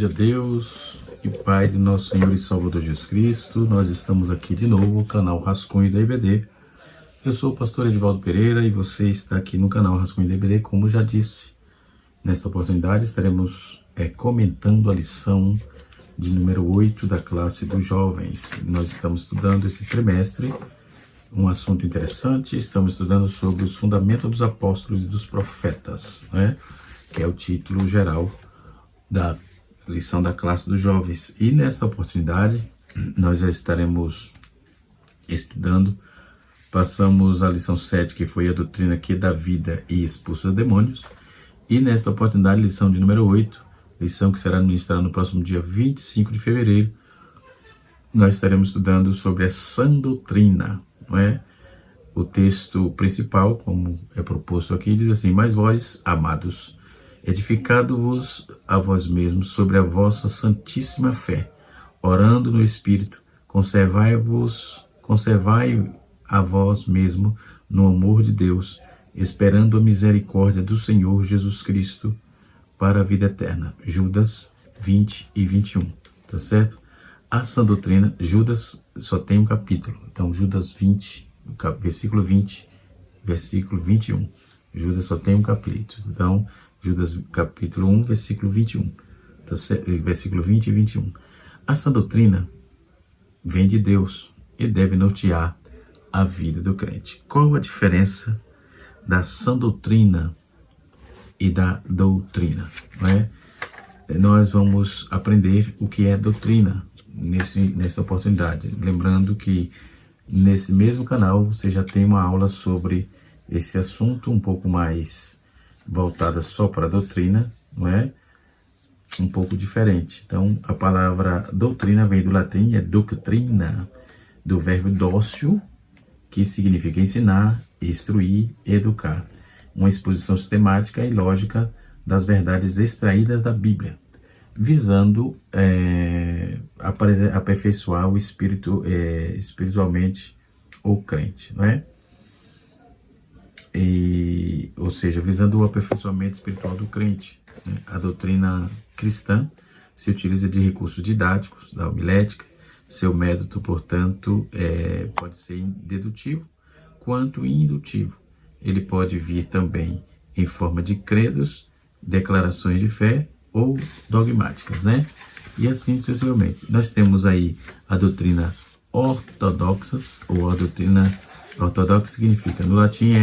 seja Deus e Pai de nosso Senhor e Salvador Jesus Cristo. Nós estamos aqui de novo no canal Rascunho da IBD. Eu sou o pastor Edivaldo Pereira e você está aqui no canal Rascunho da IBD. Como já disse, nesta oportunidade estaremos comentando a lição de número 8 da classe dos jovens. Nós estamos estudando esse trimestre um assunto interessante. Estamos estudando sobre os fundamentos dos apóstolos e dos profetas, né? Que é o título geral da lição da classe dos jovens. E nesta oportunidade nós já estaremos estudando. Passamos a lição 7, que foi a doutrina que dá vida e expulsa demônios. E nesta oportunidade, lição de número 8, lição que será ministrada no próximo dia 25 de fevereiro, nós estaremos estudando sobre a sã doutrina, não é? O texto principal, como é proposto aqui, diz assim: mas vós, amados, edificado-vos a vós mesmos sobre a vossa santíssima fé, orando no Espírito, conservai a vós mesmo no amor de Deus, esperando a misericórdia do Senhor Jesus Cristo para a vida eterna. Judas 20 e 21, tá certo? A sã doutrina, Judas só tem um capítulo, então Judas 20, versículo 20, versículo 21. Judas só tem um capítulo, então Judas capítulo 1, versículo 21, tá certo? Versículo 20 e 21. A sã doutrina vem de Deus e deve nortear a vida do crente. Qual a diferença da sã doutrina e da doutrina? Não é? Nós vamos aprender o que é doutrina nessa oportunidade. Lembrando que nesse mesmo canal você já tem uma aula sobre esse assunto, um pouco mais voltada só para a doutrina, não é? Um pouco diferente. Então, a palavra doutrina vem do latim, é doctrina, do verbo dócio, que significa ensinar, instruir, educar. Uma exposição sistemática e lógica das verdades extraídas da Bíblia, visando aperfeiçoar o espírito, espiritualmente o crente, não é? Ou seja, visando o aperfeiçoamento espiritual do crente, né? A doutrina cristã se utiliza de recursos didáticos, da homilética. Seu método, portanto, pode ser dedutivo quanto indutivo. Ele pode vir também em forma de credos, declarações de fé ou dogmáticas, né? E assim sucessivamente. Nós temos aí a doutrina ortodoxa, ou a doutrina ortodoxa significa, no latim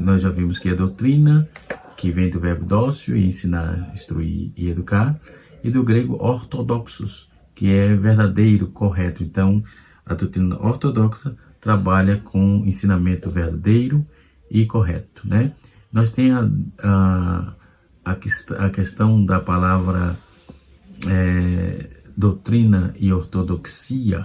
nós já vimos que é doutrina, que vem do verbo dócio, e ensinar, instruir e educar, e do grego ortodoxos, que é verdadeiro, correto. Então, a doutrina ortodoxa trabalha com ensinamento verdadeiro e correto, né? Nós temos a questão da palavra doutrina e ortodoxia,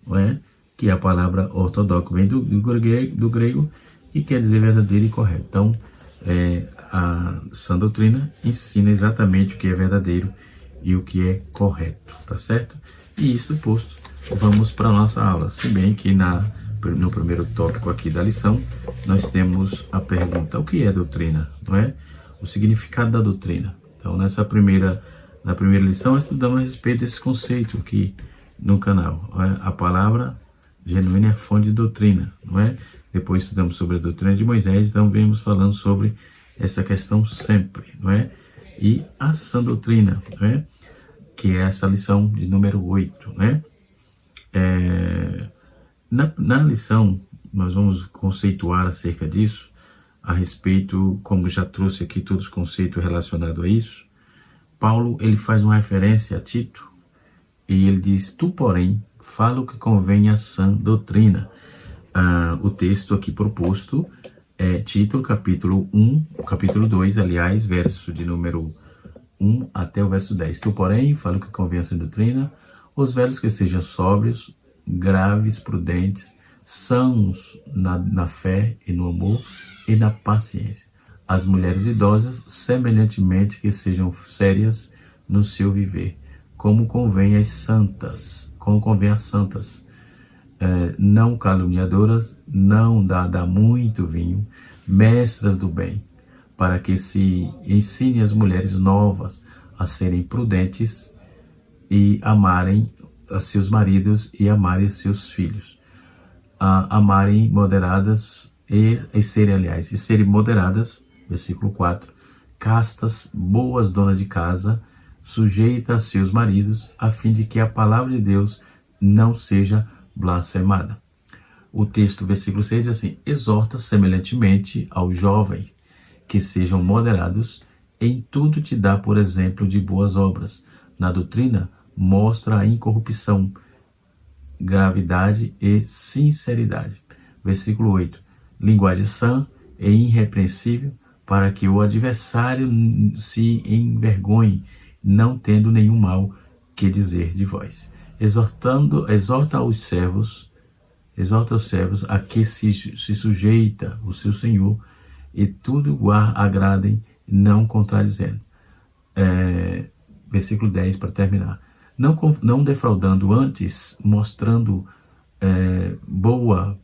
não é? Que é a palavra ortodoxo, vem do grego, que quer dizer verdadeiro e correto. Então, a sã doutrina ensina exatamente o que é verdadeiro e o que é correto, tá certo? E isso posto, vamos para a nossa aula. Se bem que no primeiro tópico aqui da lição, nós temos a pergunta: o que é doutrina? Não é? O significado da doutrina. Então, na primeira lição, estudamos a respeito desse conceito aqui no canal. Não é? A palavra genuína é fonte de doutrina, não é? Depois estudamos sobre a doutrina de Moisés, então vemos falando sobre essa questão sempre, não é? E a sã doutrina, não é? Que é essa lição de número 8, né? Na lição, nós vamos conceituar acerca disso, a respeito, como já trouxe aqui todos os conceitos relacionados a isso. Paulo, ele faz uma referência a Tito, e ele diz: tu, porém, fala o que convém à sã doutrina. O texto aqui proposto é Tito, capítulo 2, aliás, verso de número 1 até o verso 10. Tu, porém, fala o que convém à sã doutrina, os velhos que sejam sóbrios, graves, prudentes, sãos na fé e no amor e na paciência. As mulheres idosas, semelhantemente, que sejam sérias no seu viver, como convém às santas, não caluniadoras, não dada muito vinho, mestras do bem, para que se ensine as mulheres novas a serem prudentes e amarem a seus maridos e amarem seus filhos. Amarem moderadas e serem moderadas, versículo 4, castas, boas donas de casa, sujeitas a seus maridos, a fim de que a palavra de Deus não seja blasfemada. O texto, versículo 6, diz assim: exorta semelhantemente aos jovens que sejam moderados, em tudo te dá por exemplo de boas obras. Na doutrina, mostra a incorrupção, gravidade e sinceridade. Versículo 8, linguagem sã e irrepreensível, para que o adversário se envergonhe, não tendo nenhum mal que dizer de vós. Exorta os servos a que se sujeita o seu Senhor, e tudo agradem, não contradizendo. Versículo 10, para terminar. Não defraudando, antes mostrando boa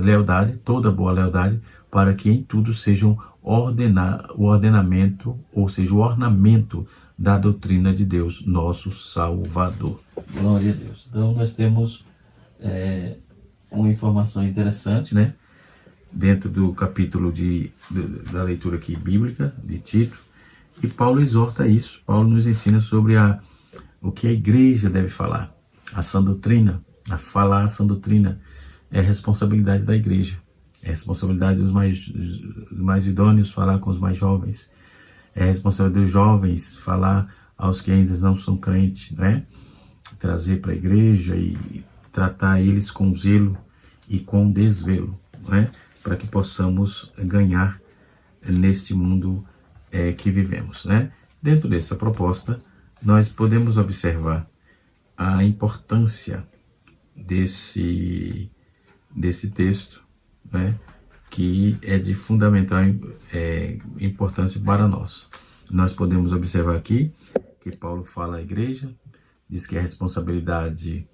lealdade, toda boa lealdade, para que em tudo sejam o ordenamento, ou seja, o ornamento da doutrina de Deus, nosso Salvador. Glória a Deus. Então nós temos uma informação interessante, né? Dentro do capítulo da leitura aqui bíblica, de Tito, e Paulo exorta isso. Paulo nos ensina sobre o que a igreja deve falar. A sã doutrina, falar a sã doutrina é responsabilidade da igreja. É responsabilidade dos mais idôneos falar com os mais jovens. É responsabilidade dos jovens falar aos que ainda não são crentes, né? Trazer para a igreja e tratar eles com zelo e com desvelo, né? Para que possamos ganhar neste mundo que vivemos, né? Dentro dessa proposta, nós podemos observar a importância desse texto, né? Que é de fundamental importância para nós. Nós podemos observar aqui que Paulo fala à igreja, diz que a responsabilidade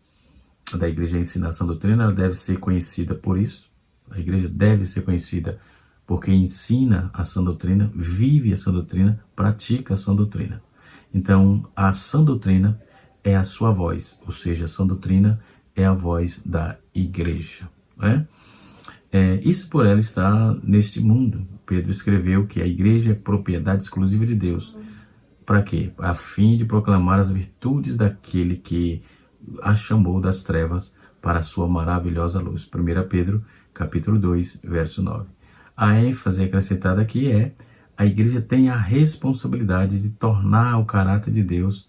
da igreja é ensinar a sã doutrina, ela deve ser conhecida por isso. A igreja deve ser conhecida porque ensina a sã doutrina, vive a sã doutrina, pratica a sã doutrina. Então, a sã doutrina é a sua voz, ou seja, a sã doutrina é a voz da igreja, né? Isso por ela está neste mundo. Pedro escreveu que a igreja é propriedade exclusiva de Deus. Para quê? A fim de proclamar as virtudes daquele que a chamou das trevas para a sua maravilhosa luz. 1 Pedro, capítulo 2, verso 9. A ênfase acrescentada aqui a igreja tem a responsabilidade de tornar o caráter de Deus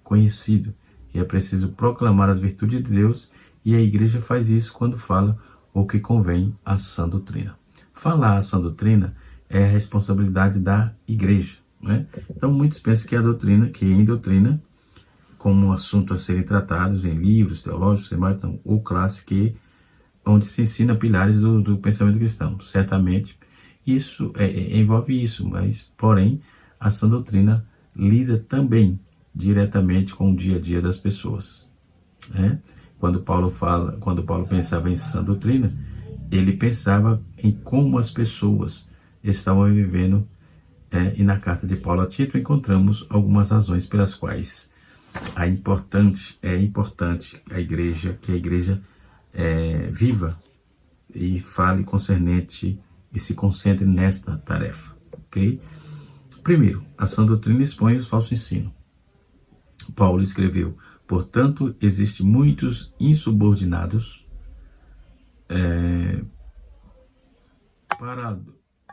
conhecido. E é preciso proclamar as virtudes de Deus, e a igreja faz isso quando fala o que convém à sã doutrina. Falar a sã doutrina é a responsabilidade da igreja, né? Então muitos pensam que em doutrina, como um assunto a serem tratados em livros teológicos, ou classe onde se ensina pilares do pensamento cristão. Certamente isso envolve isso, mas porém a sã doutrina lida também diretamente com o dia a dia das pessoas, né? Quando Paulo pensava em sã doutrina, ele pensava em como as pessoas estavam vivendo, e na carta de Paulo a Tito encontramos algumas razões pelas quais é importante que a igreja viva e fale concernente e se concentre nesta tarefa, ok? Primeiro, a sã doutrina expõe o falso ensino. Paulo escreveu: portanto, existem muitos insubordinados,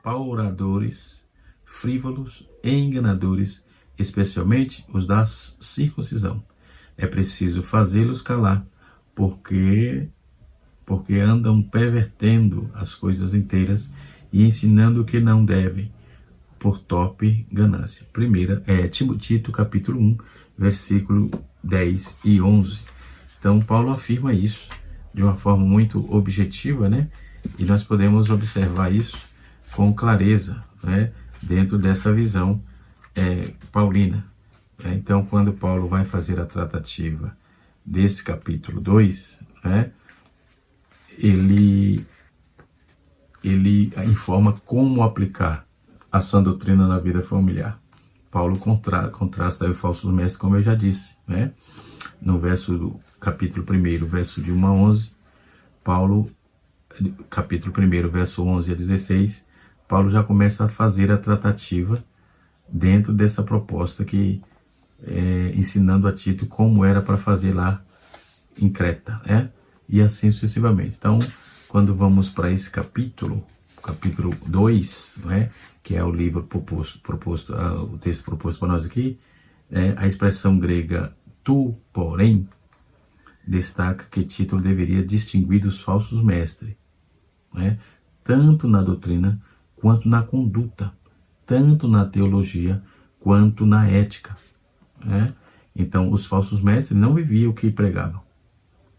pauradores, frívolos e enganadores, especialmente os da circuncisão. É preciso fazê-los calar, porque andam pervertendo as coisas inteiras e ensinando o que não devem, por torpe ganância. Tito, capítulo 1, versículo 10 e 11. Então, Paulo afirma isso de uma forma muito objetiva, né? E nós podemos observar isso com clareza, né? Dentro dessa visão paulina. Então, quando Paulo vai fazer a tratativa desse capítulo 2, né? Ele informa como aplicar a sã doutrina na vida familiar. Paulo contrasta os falsos mestres, como eu já disse, né? No verso do capítulo 1, verso de 1 a 11, Paulo, capítulo 1, verso 11 a 16, Paulo já começa a fazer a tratativa dentro dessa proposta que ensinando a Tito como era para fazer lá em Creta, né? E assim sucessivamente. Então, quando vamos para esse capítulo 2, né, que é o livro proposto, o texto proposto para nós aqui, a expressão grega tu, porém, destaca que Tito deveria distinguir dos falsos mestres, né, tanto na doutrina quanto na conduta, tanto na teologia quanto na ética, né? Então, os falsos mestres não viviam o que pregavam.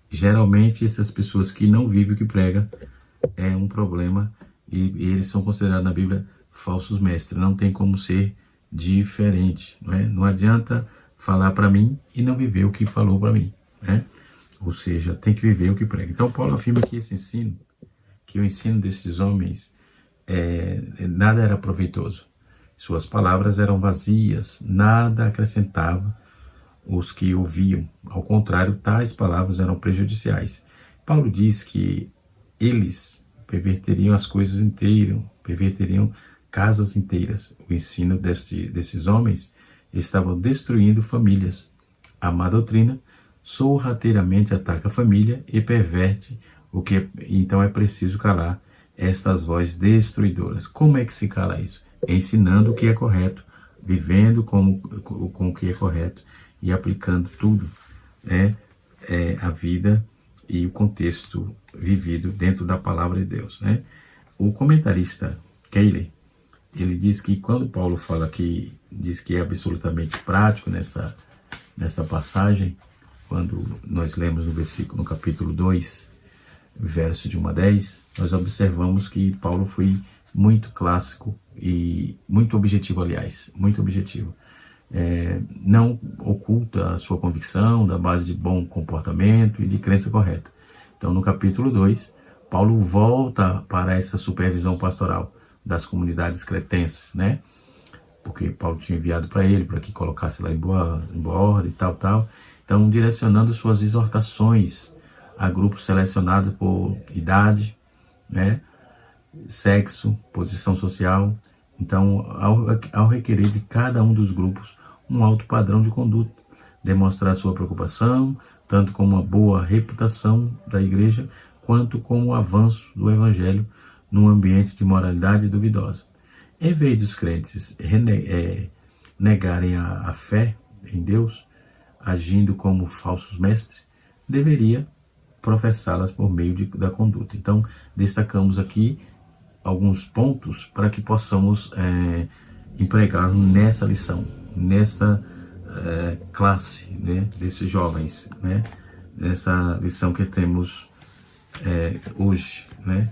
Geralmente, essas pessoas que não vivem o que pregam é um problema e eles são considerados na Bíblia falsos mestres. Não tem como ser diferente, não é? Não adianta falar para mim e não viver o que falou para mim, né? Ou seja, tem que viver o que prega. Então, Paulo afirma que esse ensino, que o ensino desses homens, nada era proveitoso. Suas palavras eram vazias, nada acrescentava os que ouviam. Ao contrário, tais palavras eram prejudiciais. Paulo diz que eles perverteriam as coisas inteiras, perverteriam casas inteiras. O ensino desses homens estava destruindo famílias. A má doutrina sorrateiramente ataca a família e perverte o que então é preciso calar estas vozes destruidoras. Como é que se cala isso? Ensinando o que é correto, vivendo com o que é correto e aplicando tudo, né, a vida e o contexto vivido dentro da palavra de Deus, né? O comentarista Keller, ele diz que quando Paulo fala que diz que é absolutamente prático nesta passagem, quando nós lemos no capítulo 2, verso de 1 a 10, nós observamos que Paulo foi muito clássico e muito objetivo, aliás, muito objetivo. Não oculta a sua convicção da base de bom comportamento e de crença correta. Então, no capítulo 2, Paulo volta para essa supervisão pastoral das comunidades cretenses, né? Porque Paulo tinha enviado para ele, para que colocasse lá em boa ordem e tal. Então, direcionando suas exortações a grupos selecionados por idade, né, sexo, posição social. Então, ao requerer de cada um dos grupos um alto padrão de conduta, demonstrar sua preocupação, tanto com uma boa reputação da igreja, quanto com o avanço do evangelho num ambiente de moralidade duvidosa. Em vez dos crentes negarem a fé em Deus, agindo como falsos mestres, deveria professá-las por meio da conduta. Então, destacamos aqui alguns pontos para que possamos empregar nessa lição, nesta classe, né, desses jovens, né, nessa lição que temos hoje, né?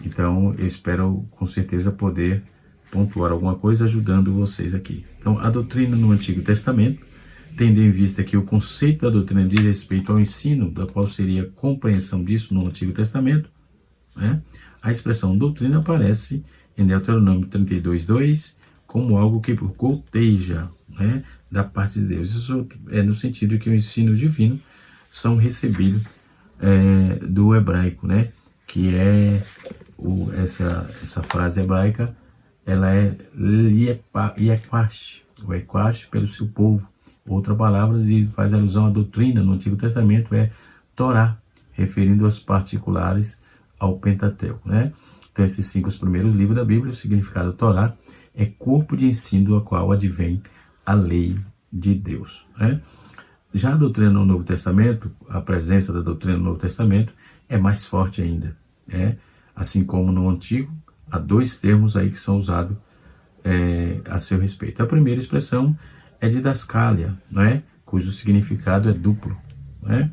Então, eu espero com certeza poder pontuar alguma coisa ajudando vocês aqui. Então, a doutrina no Antigo Testamento, tendo em vista que o conceito da doutrina diz respeito ao ensino, da qual seria a compreensão disso no Antigo Testamento, né? A expressão doutrina aparece em Deuteronômio 32:2 como algo que goteja, né, da parte de Deus. Isso é no sentido que o ensino divino são recebidos do hebraico, né? Que é essa frase hebraica, ela é Yekwash, o Yekwash pelo seu povo. Outra palavra faz alusão à doutrina no Antigo Testamento, é Torá, referindo aos particulares ao Pentateuco, né? Então, esses 5 primeiros livros da Bíblia, o significado Torá é corpo de ensino do qual advém a lei de Deus, né? Já a doutrina no Novo Testamento, a presença da doutrina no Novo Testamento é mais forte ainda, né? Assim como no Antigo, há 2 termos aí que são usados a seu respeito. A primeira expressão é didascalia, né? Cujo significado é duplo, né?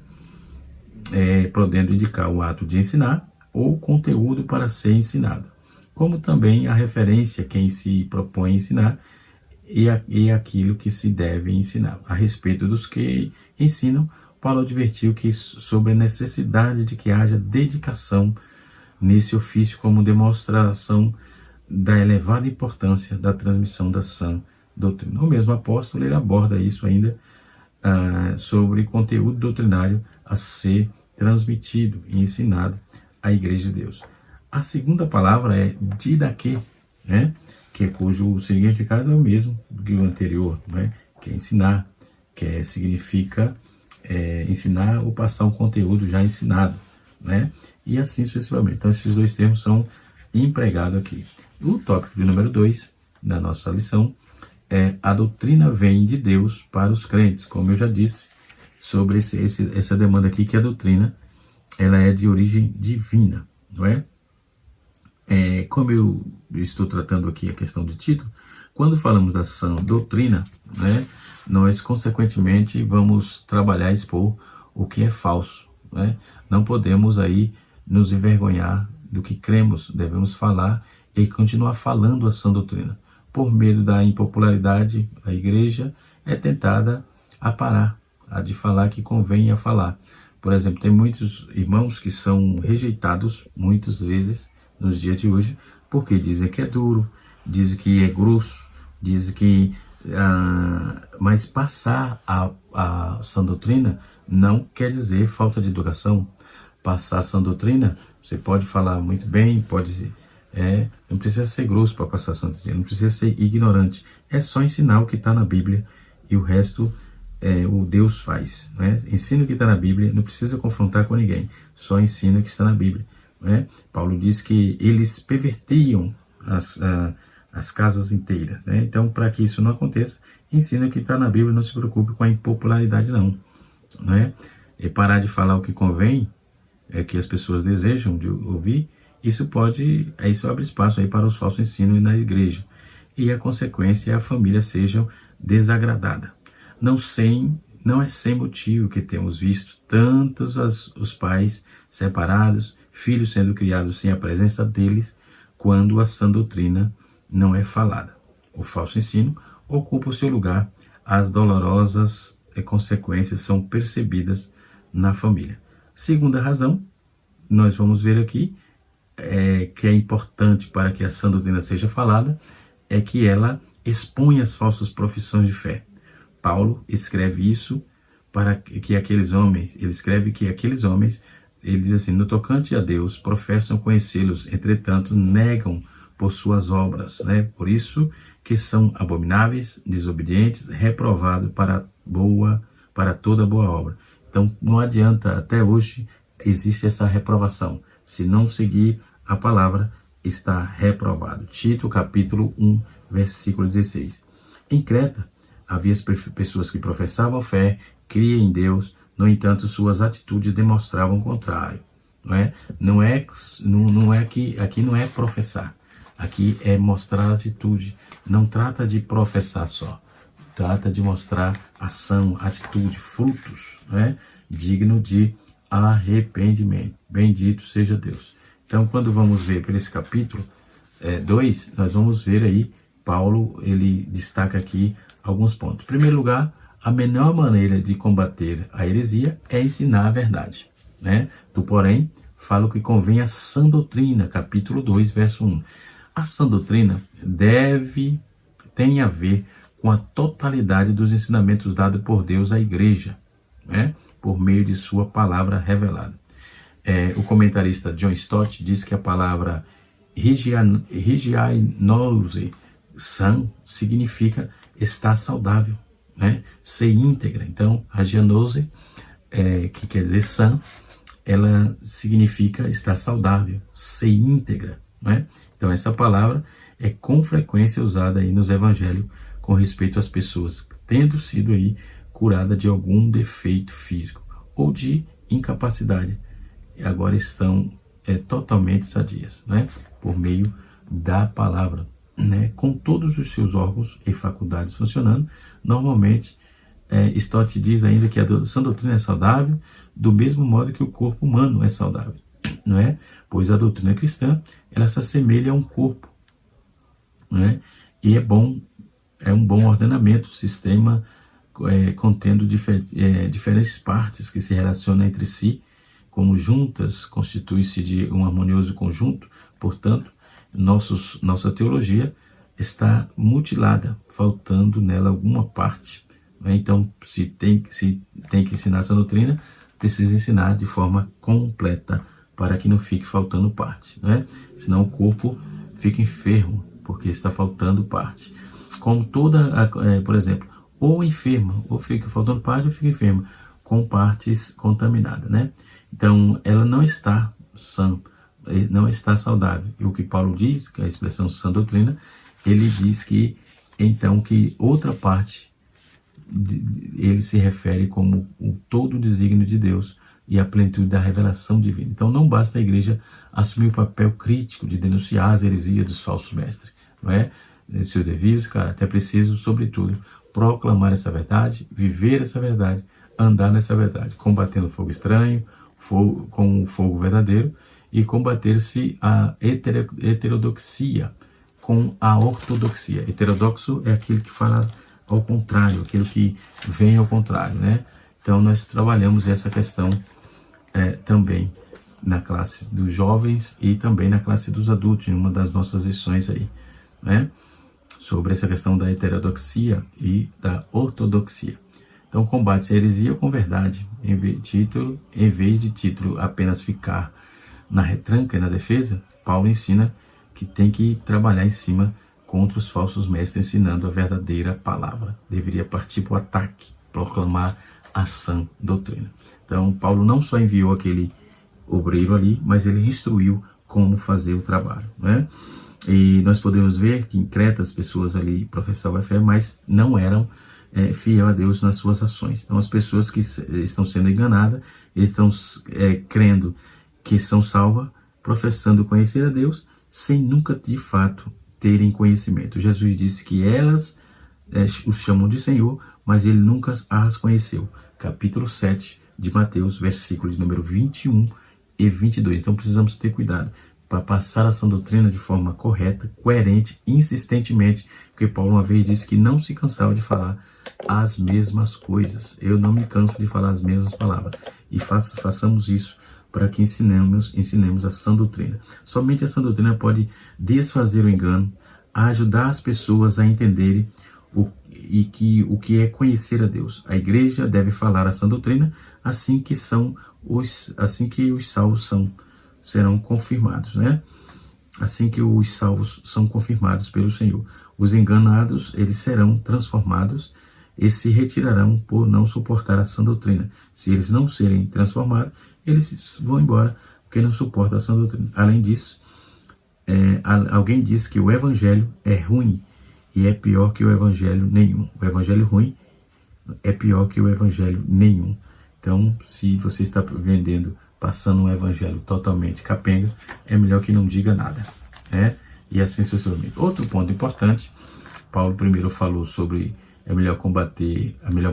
Podendo indicar o ato de ensinar ou conteúdo para ser ensinado, como também a referência a quem se propõe a ensinar e aquilo que se deve ensinar. A respeito dos que ensinam, Paulo advertiu que sobre a necessidade de que haja dedicação nesse ofício como demonstração da elevada importância da transmissão da sã doutrina. O mesmo apóstolo, ele aborda isso ainda sobre conteúdo doutrinário a ser transmitido e ensinado à Igreja de Deus. A segunda palavra é didaquê, né? Cujo significado é o mesmo que o anterior, né? Que é ensinar, significa ensinar ou passar um conteúdo já ensinado, né? E assim sucessivamente. Então, esses dois termos são empregados aqui. O tópico de número 2 da nossa lição é: a doutrina vem de Deus para os crentes. Como eu já disse sobre essa demanda aqui, que a doutrina ela é de origem divina, não é? Como eu estou tratando aqui a questão de título, quando falamos da sã doutrina, né, nós consequentemente vamos trabalhar e expor o que é falso, né? Não podemos aí nos envergonhar do que cremos, devemos falar e continuar falando a sã doutrina. Por medo da impopularidade, a igreja é tentada a parar, de falar que convém a falar. Por exemplo, tem muitos irmãos que são rejeitados muitas vezes nos dias de hoje, porque dizem que é duro, dizem que é grosso, dizem que... mas passar a sã doutrina não quer dizer falta de educação. Passar a sã doutrina, você pode falar muito bem, não precisa ser grosso para passar a sã doutrina, não precisa ser ignorante. É só ensinar o que está na Bíblia e o resto o Deus faz, né? Ensina o que está na Bíblia, não precisa confrontar com ninguém, só ensina o que está na Bíblia. Né? Paulo diz que eles pervertiam as casas inteiras. Né? Então, para que isso não aconteça, ensina o que está na Bíblia, não se preocupe com a impopularidade, não. Né? E parar de falar o que convém, que as pessoas desejam de ouvir, isso abre espaço aí para os falsos ensinos na igreja. E a consequência é a família seja desagradada. Não é sem motivo que temos visto tantos os pais separados, filhos sendo criados sem a presença deles, quando a sã doutrina não é falada. O falso ensino ocupa o seu lugar, as dolorosas consequências são percebidas na família. Segunda razão, nós vamos ver aqui, que é importante para que a sã doutrina seja falada, é que ela expõe as falsas profissões de fé. Paulo escreve isso para que aqueles homens, ele diz assim: no tocante a Deus, professam conhecê-los, entretanto negam por suas obras, né? Por isso que são abomináveis, desobedientes, reprovados para toda boa obra. Então não adianta, até hoje existe essa reprovação. Se não seguir a palavra, está reprovado. Tito capítulo 1, versículo 16. Em Creta, havia pessoas que professavam fé, criam em Deus, no entanto, suas atitudes demonstravam o contrário. Não é que aqui não é professar, aqui é mostrar atitude. Não trata de professar só, trata de mostrar ação, atitude, frutos, digno de arrependimento. Bendito seja Deus. Então, quando vamos ver por esse capítulo 2, nós vamos ver aí, Paulo, ele destaca aqui alguns pontos. Em primeiro lugar, a melhor maneira de combater a heresia é ensinar a verdade. Tu, porém, fala o que convém a sã doutrina, capítulo 2, verso 1. A sã doutrina tem a ver com a totalidade dos ensinamentos dados por Deus à igreja, por meio de sua palavra revelada. O comentarista John Stott diz que a palavra higienose, sã, significa estar saudável, ser íntegra. Então, a higienose, que quer dizer sã, ela significa estar saudável, ser íntegra. Então, essa palavra é com frequência usada aí nos evangelhos com respeito às pessoas tendo sido aí curada de algum defeito físico ou de incapacidade, e agora estão totalmente sadias, por meio da palavra, com todos os seus órgãos e faculdades funcionando. Normalmente, Stott diz ainda que a sã doutrina é saudável do mesmo modo que o corpo humano é saudável, pois a doutrina cristã, ela se assemelha a um corpo, e é um bom ordenamento, sistema contendo diferentes partes que se relacionam entre si, como juntas, constitui-se de um harmonioso conjunto. Portanto, nossa teologia está mutilada, faltando nela alguma parte. Né? Então, se tem que ensinar essa doutrina, precisa ensinar de forma completa, para que não fique faltando parte. Né? Senão o corpo fica enfermo, porque está faltando parte. Como por exemplo, ou enferma, ou fica faltando parte, ou fica enferma, com partes contaminadas. Né? Então, ela não está sã, não está saudável. E o que Paulo diz, que é a expressão sã doutrina, ele diz que, então, que outra parte, ele se refere como o todo o desígnio de Deus e a plenitude da revelação divina. Então, não basta a igreja assumir o papel crítico de denunciar as heresias dos falsos mestres, não é? Seus devidos, cara, até preciso, sobretudo, proclamar essa verdade, viver essa verdade, andar nessa verdade, combatendo o fogo estranho, com o fogo verdadeiro, e combater-se a heterodoxia com a ortodoxia. Heterodoxo é aquele que fala ao contrário, aquilo que vem ao contrário, né? Então, nós trabalhamos essa questão também na classe dos jovens e também na classe dos adultos, em uma das nossas lições aí, né? Sobre essa questão da heterodoxia e da ortodoxia. Então, combate-se a heresia com verdade, em vez de título apenas ficar na retranca e na defesa. Paulo ensina que tem que trabalhar em cima contra os falsos mestres, ensinando a verdadeira palavra. Deveria partir para o ataque, proclamar a sã doutrina. Então, Paulo não só enviou aquele obreiro ali, mas ele instruiu como fazer o trabalho, né? E nós podemos ver que em Creta as pessoas ali professavam a fé, mas não eram fiel a Deus nas suas ações. Então, as pessoas que estão sendo enganadas, estão crendo que são salvas, professando conhecer a Deus, sem nunca de fato terem conhecimento. Jesus disse que elas os chamam de Senhor, mas ele nunca as conheceu. Capítulo 7 de Mateus, versículo de número 21 e 22. Então precisamos ter cuidado para passar a sã doutrina de forma correta, coerente, insistentemente, porque Paulo uma vez disse que não se cansava de falar as mesmas coisas. Eu não me canso de falar as mesmas palavras. E façamos isso para que ensinemos a sã doutrina. Somente a sã doutrina pode desfazer o engano, ajudar as pessoas a entenderem o que é conhecer a Deus. A igreja deve falar a sã doutrina assim que os salvos serão confirmados, né? Assim que os salvos são confirmados pelo Senhor. Os enganados, eles serão transformados e se retirarão por não suportar a sã doutrina. Se eles não serem transformados, eles vão embora porque não suportam a sã doutrina. Além disso, alguém disse que o evangelho é ruim e é pior que o evangelho nenhum. O evangelho ruim é pior que o evangelho nenhum. Então, se você está passando um evangelho totalmente capenga, é melhor que não diga nada, né? E assim sucessivamente. Outro ponto importante, Paulo primeiro falou sobre a melhor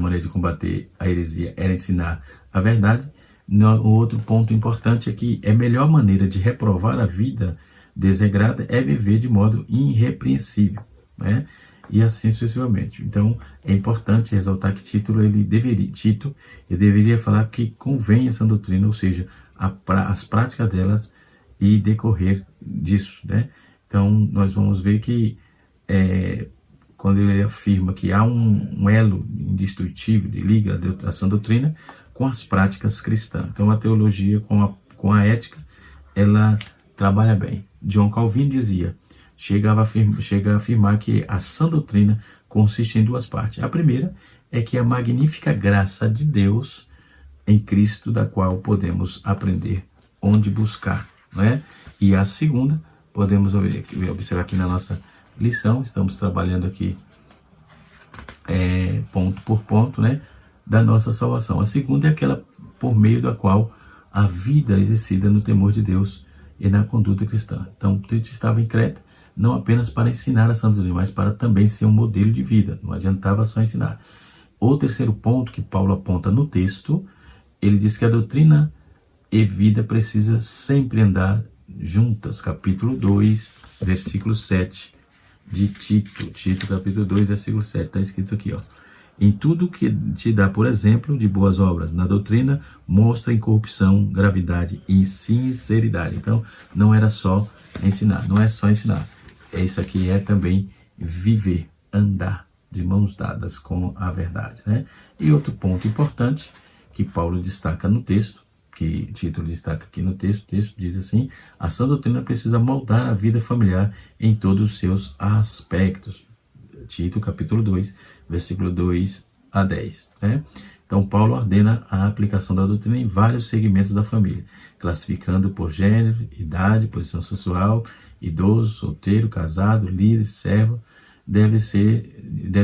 maneira de combater a heresia era ensinar a verdade. O outro ponto importante é que a melhor maneira de reprovar a vida desregrada é viver de modo irrepreensível, né? E assim sucessivamente. Então, é importante ressaltar que Tito deveria falar que convém essa doutrina, ou seja, as práticas delas e decorrer disso, né? Então, nós vamos ver que quando ele afirma que há um elo indestrutível de liga a sã doutrina com as práticas cristãs. Então, a teologia com a ética, ela trabalha bem. John Calvin dizia, chega a afirmar que a sã doutrina consiste em duas partes. A primeira é que a magnífica graça de Deus em Cristo, da qual podemos aprender onde buscar, né? E a segunda, podemos observar aqui na nossa lição, estamos trabalhando aqui ponto por ponto, né, da nossa salvação. A segunda é aquela por meio da qual a vida é exercida no temor de Deus e na conduta cristã. Então, Tito estava em Creta, não apenas para ensinar a sã doutrina, mas para também ser um modelo de vida. Não adiantava só ensinar. O terceiro ponto que Paulo aponta no texto, ele diz que a doutrina e vida precisa sempre andar juntas. Capítulo 2, versículo 7 de Tito. Tito, capítulo 2, versículo 7. Está escrito aqui, ó. Em tudo que te dá, por exemplo, de boas obras. Na doutrina, mostra incorrupção, gravidade e sinceridade. Então, não era só ensinar. Não é só ensinar. Isso aqui é também viver, andar de mãos dadas com a verdade, né? E outro ponto importante que Paulo destaca no texto, que Tito destaca aqui no texto, o texto diz assim: a sã doutrina precisa moldar a vida familiar em todos os seus aspectos. Tito, capítulo 2, versículo 2 a 10, né? Então, Paulo ordena a aplicação da doutrina em vários segmentos da família, classificando por gênero, idade, posição social, idoso, solteiro, casado, líder, servo, deve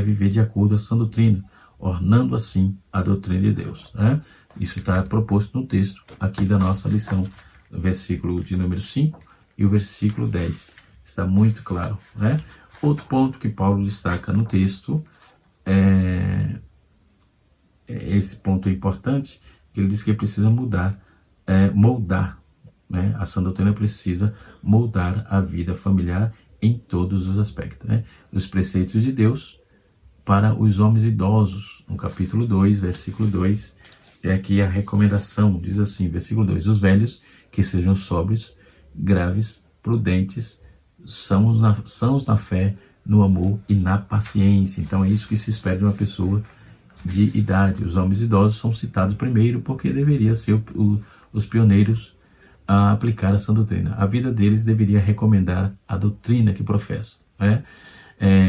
viver de acordo com a sã doutrina, ornando assim a doutrina de Deus, né? Isso está proposto no texto aqui da nossa lição, no versículo de número 5 e o versículo 10. Está muito claro, né? Outro ponto que Paulo destaca no texto esse ponto é importante, que ele diz que precisa moldar, né? A sã doutrina precisa moldar a vida familiar em todos os aspectos, né? Os preceitos de Deus para os homens idosos, no capítulo 2, versículo 2, é aqui a recomendação, diz assim, versículo 2, os velhos que sejam sóbrios, graves, prudentes, sãos na fé, no amor e na paciência. Então é isso que se espera de uma pessoa de idade. Os homens idosos são citados primeiro porque deveriam ser os pioneiros a aplicar a sã doutrina. A vida deles deveria recomendar a doutrina que professam, né?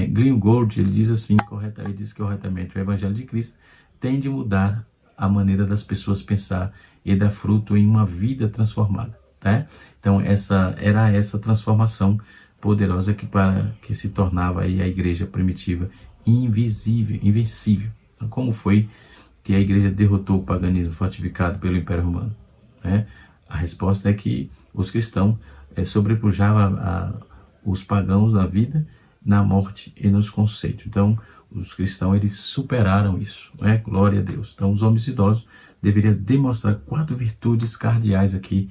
Greengold, ele diz assim, ele diz corretamente, o Evangelho de Cristo tem de mudar a maneira das pessoas pensar e dar fruto em uma vida transformada, né? Então era essa transformação poderosa que se tornava aí a igreja primitiva invencível. Então, como foi que a igreja derrotou o paganismo fortificado pelo Império Romano, né? A resposta é que os cristãos sobrepujavam os pagãos na vida, na morte e nos conceitos. Então, os cristãos, eles superaram isso, né? Glória a Deus. Então, os homens idosos deveriam demonstrar 4 virtudes cardeais aqui,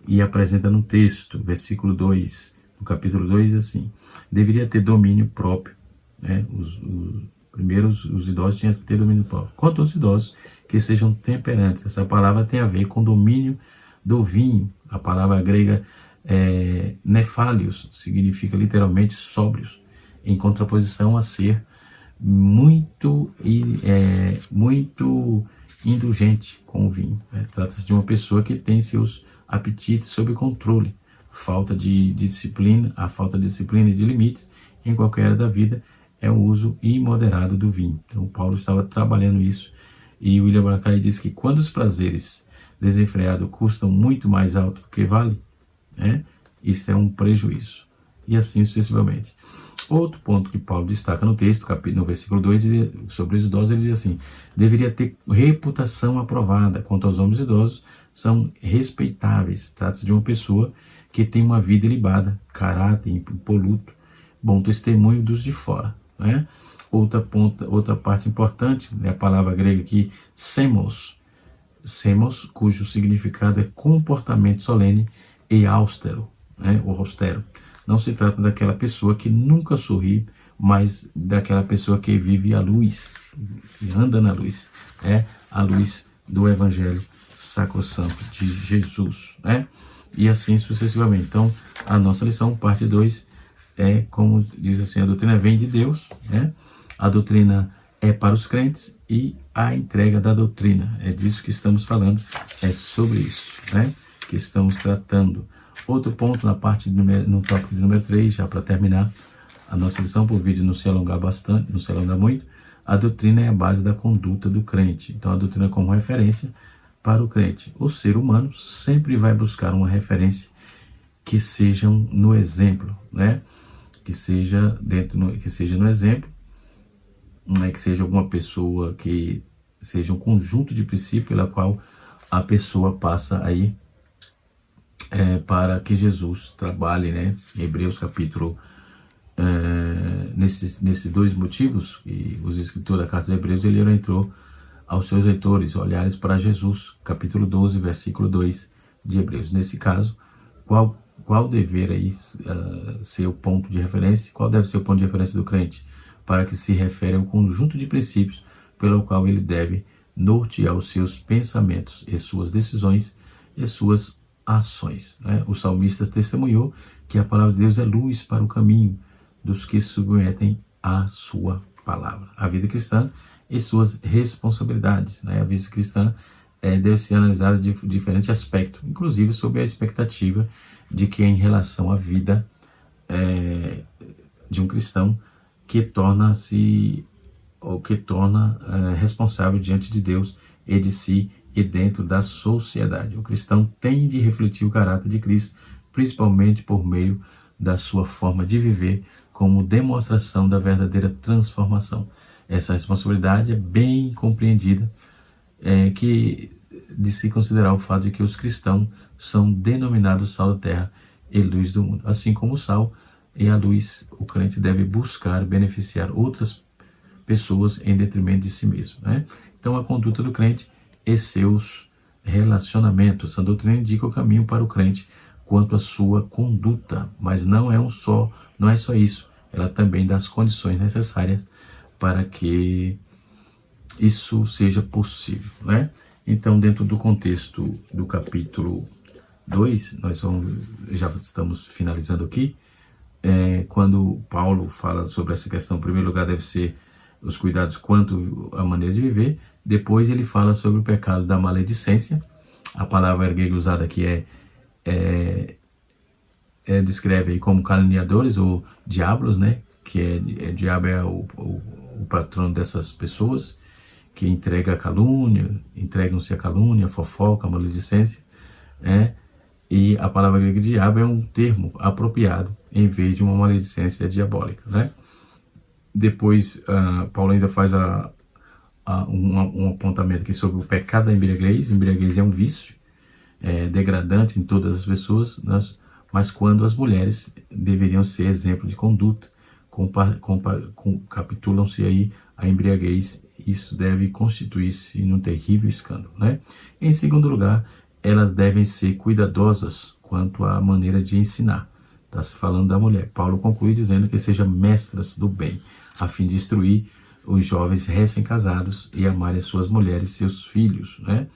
e apresenta no texto, versículo 2, no capítulo 2, assim: deveria ter domínio próprio, né? Os idosos tinham que ter domínio próprio. Quanto aos idosos, que sejam temperantes. Essa palavra tem a ver com domínio do vinho. A palavra grega nefálios significa literalmente sóbrios, em contraposição a ser muito indulgente com o vinho, né? Trata-se de uma pessoa que tem seus apetites sob controle. Falta de disciplina, a falta de disciplina e de limites em qualquer área da vida é o uso imoderado do vinho. Então, Paulo estava trabalhando isso, e William Barclay diz que quando os prazeres desenfreados custam muito mais alto do que vale, né, isso é um prejuízo. E assim sucessivamente. Outro ponto que Paulo destaca no texto, no versículo 2, sobre os idosos, ele diz assim: deveria ter reputação aprovada. Quanto aos homens idosos, são respeitáveis. Trata-se de uma pessoa que tem uma vida ilibada, caráter impoluto, bom testemunho dos de fora, né? Outra parte importante é a palavra grega aqui, semos, cujo significado é comportamento solene e austero, né? O austero. Não se trata daquela pessoa que nunca sorri, mas daquela pessoa que vive a luz, que anda na luz, a luz do Evangelho sacrossanto de Jesus, né? E assim sucessivamente. Então, a nossa lição, parte 2, como diz assim, a doutrina vem de Deus, né? A doutrina é para os crentes, e a entrega da doutrina, é disso que estamos falando, é sobre isso, né, que estamos tratando. Outro ponto no tópico de número 3, já para terminar a nossa lição, por vídeo não se alongar bastante, não se alongar muito, a doutrina é a base da conduta do crente. Então, a doutrina é como referência para o crente. O ser humano sempre vai buscar uma referência que seja no exemplo, né? Que seja no exemplo, que seja alguma pessoa, que seja um conjunto de princípios pela qual a pessoa passa aí para que Jesus trabalhe, né? Em Hebreus capítulo, nesses 2 motivos, e os escritores da carta de Hebreus, ele orientou aos seus leitores olhares para Jesus, capítulo 12, versículo 2 de Hebreus. Nesse caso, qual dever aí ser o ponto de referência? Qual deve ser o ponto de referência do crente? Para que se refere ao conjunto de princípios pelo qual ele deve nortear os seus pensamentos e suas decisões e suas ações, né? O salmista testemunhou que a palavra de Deus é luz para o caminho, dos que se submetem à sua palavra. A vida cristã e suas responsabilidades, né? A vida cristã deve ser analisada de diferente aspecto, inclusive sobre a expectativa de que em relação à vida de um cristão que torna-se ou que torna responsável diante de Deus e de si e dentro da sociedade. O cristão tem de refletir o caráter de Cristo, principalmente por meio da sua forma de viver, como demonstração da verdadeira transformação. Essa responsabilidade é bem compreendida, de se considerar o fato de que os cristãos são denominados sal da terra e luz do mundo. Assim como o sal e a luz, o crente deve buscar beneficiar outras pessoas em detrimento de si mesmo, né? Então, a conduta do crente e seus relacionamentos. A doutrina indica o caminho para o crente quanto à sua conduta, mas não é só isso. Ela também dá as condições necessárias para que isso seja possível, né? Então, dentro do contexto do capítulo 2, já estamos finalizando aqui, quando Paulo fala sobre essa questão, em primeiro lugar deve ser os cuidados quanto à maneira de viver, depois ele fala sobre o pecado da maledicência. A palavra grega usada aqui descreve aí como caluniadores ou diablos, né? Que diabo é o patrono dessas pessoas que entregam-se a calúnia, a fofoca, a maledicência, e a palavra grega diabo é um termo apropriado em vez de uma maledicência diabólica, né? Depois, Paulo ainda faz um apontamento aqui sobre o pecado da embriaguez. Embriaguez é um vício degradante em todas as pessoas, mas quando as mulheres deveriam ser exemplo de conduta, capitulam-se aí a embriaguez, isso deve constituir-se num terrível escândalo, né? Em segundo lugar, elas devem ser cuidadosas quanto à maneira de ensinar. Está se falando da mulher. Paulo conclui dizendo que sejam mestras do bem, a fim de instruir os jovens recém-casados e amarem suas mulheres e seus filhos, né?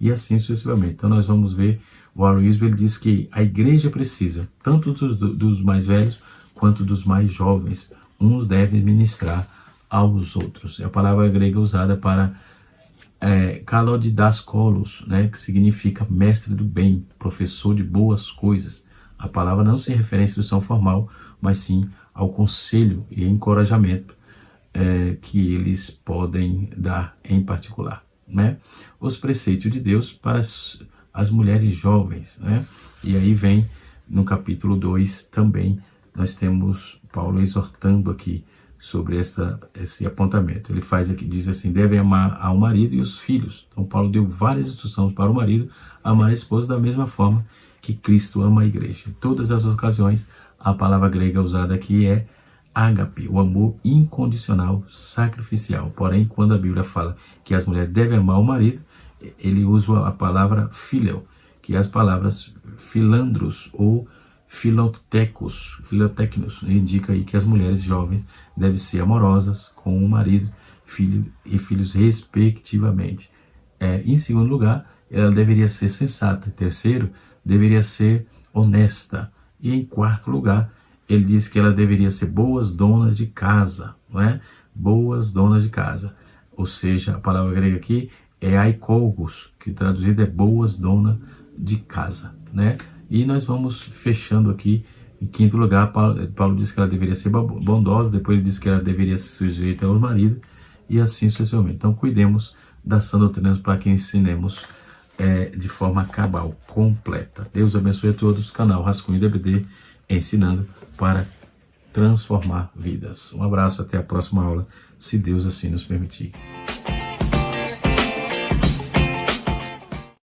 E assim sucessivamente. Então nós vamos ver, o Aloysio ele diz que a igreja precisa, tanto dos mais velhos quanto dos mais jovens. Uns devem ministrar aos outros. É a palavra grega usada para kalodidaskolos, né? Que significa mestre do bem, professor de boas coisas. A palavra não se refere à instrução formal, mas sim ao conselho e encorajamento que eles podem dar em particular, né? Os preceitos de Deus para as mulheres jovens, né? E aí vem no capítulo 2 também, nós temos Paulo exortando aqui sobre esse apontamento. Ele faz aqui, diz assim, devem amar ao marido e os filhos. Então Paulo deu várias instruções para o marido amar a esposa da mesma forma que Cristo ama a igreja. Em todas as ocasiões, a palavra grega usada aqui é ágape, o amor incondicional, sacrificial. Porém, quando a Bíblia fala que as mulheres devem amar o marido, ele usa a palavra phileo, que é as palavras filandros ou filotecnos, indica aí que as mulheres jovens devem ser amorosas com o marido, filho e filhos respectivamente. Em segundo lugar, ela deveria ser sensata. Em terceiro, deveria ser honesta. E em quarto lugar, ele diz que ela deveria ser boas donas de casa, não é? Boas donas de casa. Ou seja, a palavra grega aqui é aikolgos, que traduzido é boas donas de casa, né? E nós vamos fechando aqui. Em quinto lugar, Paulo diz que ela deveria ser bondosa, depois ele diz que ela deveria se sujeitar ao marido, e assim sucessivamente. Então, cuidemos das sã doutrina para que ensinemos de forma cabal, completa. Deus abençoe a todos. Canal Rascunho DBD, ensinando para transformar vidas. Um abraço, até a próxima aula, se Deus assim nos permitir.